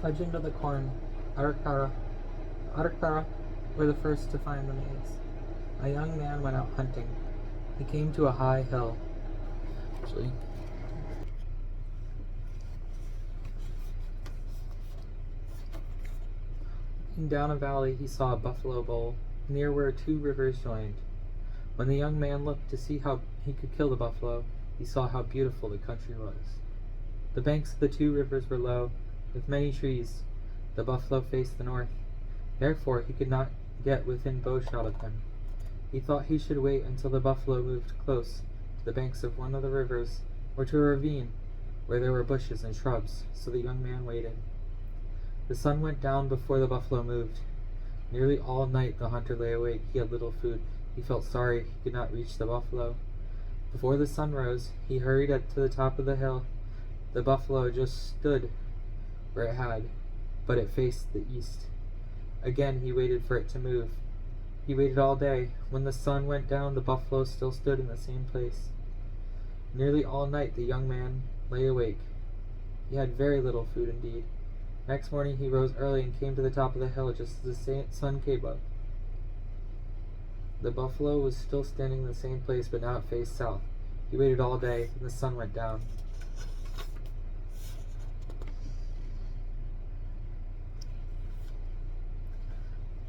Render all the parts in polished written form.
Legend of the Corn. Arakara. Arakara were the first to find the maize. A young man went out hunting. He came to a high hill. Actually, looking down a valley, he saw a buffalo bowl near where two rivers joined. When the young man looked to see how he could kill the buffalo, he saw how beautiful the country was. The banks of the two rivers were low, with many trees. The buffalo faced the north. Therefore, he could not get within bowshot of him. He thought he should wait until the buffalo moved close to the banks of one of the rivers, or to a ravine where there were bushes and shrubs, so the young man waited. The sun went down before the buffalo moved. Nearly all night the hunter lay awake. He had little food. He felt sorry he could not reach the buffalo. Before the sun rose, he hurried up to the top of the hill. The buffalo just stood where it had, but it faced the east. Again he waited for it to move. He waited all day. When the sun went down, the buffalo still stood in the same place. Nearly all night the young man lay awake. He had very little food indeed. Next morning he rose early and came to the top of the hill just as the sun came up. The buffalo was still standing in the same place, but now it faced south. He waited all day, and the sun went down.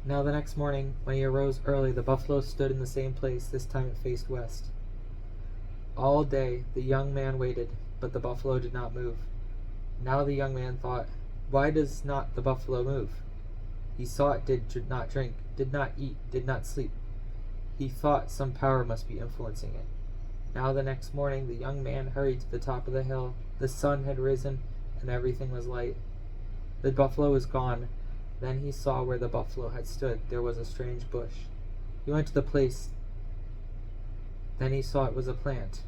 Now the next morning, when he arose early, the buffalo stood in the same place. This time it faced west. All day the young man waited, but the buffalo did not move. Now the young man thought, "Why does not the buffalo move?" He saw it did not drink, did not eat, did not sleep. He thought some power must be influencing it. Now the next morning the young man hurried to the top of the hill. The sun had risen, and everything was light. The buffalo was gone. Then he saw where the buffalo had stood. There was a strange bush. He went to the place. Then he saw it was a plant.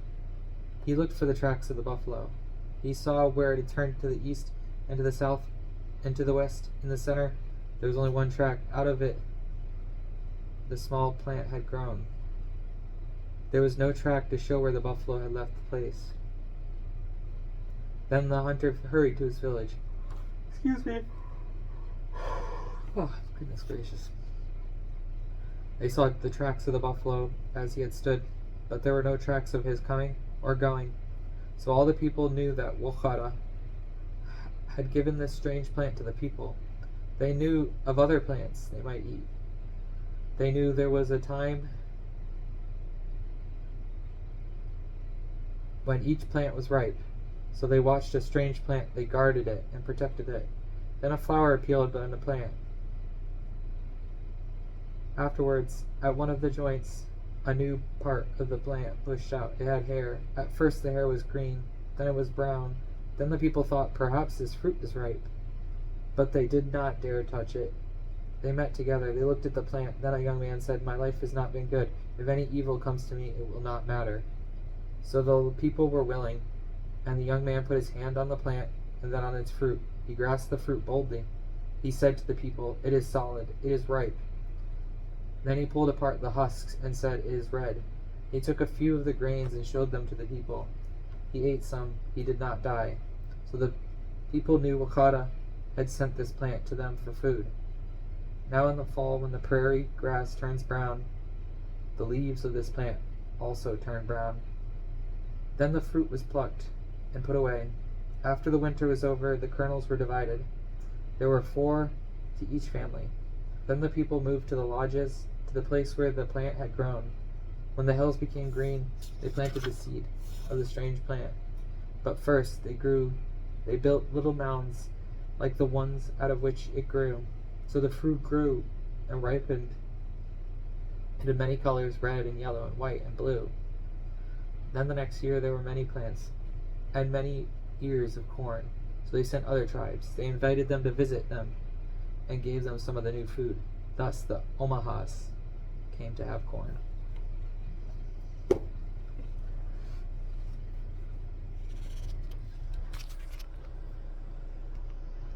He looked for the tracks of the buffalo. He saw where it had turned to the east and to the south and to the west. In the center, there was only one track. Out of it, the small plant had grown. There was no track to show where the buffalo had left the place. Then the hunter hurried to his village. Excuse me. Oh, goodness gracious. They saw the tracks of the buffalo as he had stood, but there were no tracks of his coming or going. So all the people knew that Wokhara had given this strange plant to the people. They knew of other plants they might eat. They knew there was a time when each plant was ripe. So they watched a strange plant, they guarded it and protected it. Then a flower appeared on the plant. Afterwards, at one of the joints, a new part of the plant pushed out. It had hair. At first the hair was green, then it was brown. Then the people thought, perhaps this fruit is ripe. But they did not dare touch it. They met together. They looked at the plant. Then a young man said, "My life has not been good. If any evil comes to me, it will not matter." So the people were willing, and the young man put his hand on the plant and then on its fruit. He grasped the fruit boldly. He said to the people, "It is solid. It is ripe." Then he pulled apart the husks and said, "It is red." He took a few of the grains and showed them to the people. He ate some. He did not die. So the people knew Wakata had sent this plant to them for food. Now in the fall, when the prairie grass turns brown, the leaves of this plant also turn brown. Then the fruit was plucked and put away. After the winter was over, the kernels were divided. There were 4 to each family. Then the people moved to the lodges, to the place where the plant had grown. When the hills became green, they planted the seed of the strange plant. But first they built little mounds like the ones out of which it grew. So the fruit grew and ripened into many colors, red and yellow and white and blue. Then the next year there were many plants and many ears of corn. So they sent other tribes. They invited them to visit them and gave them some of the new food. Thus the Omahas came to have corn.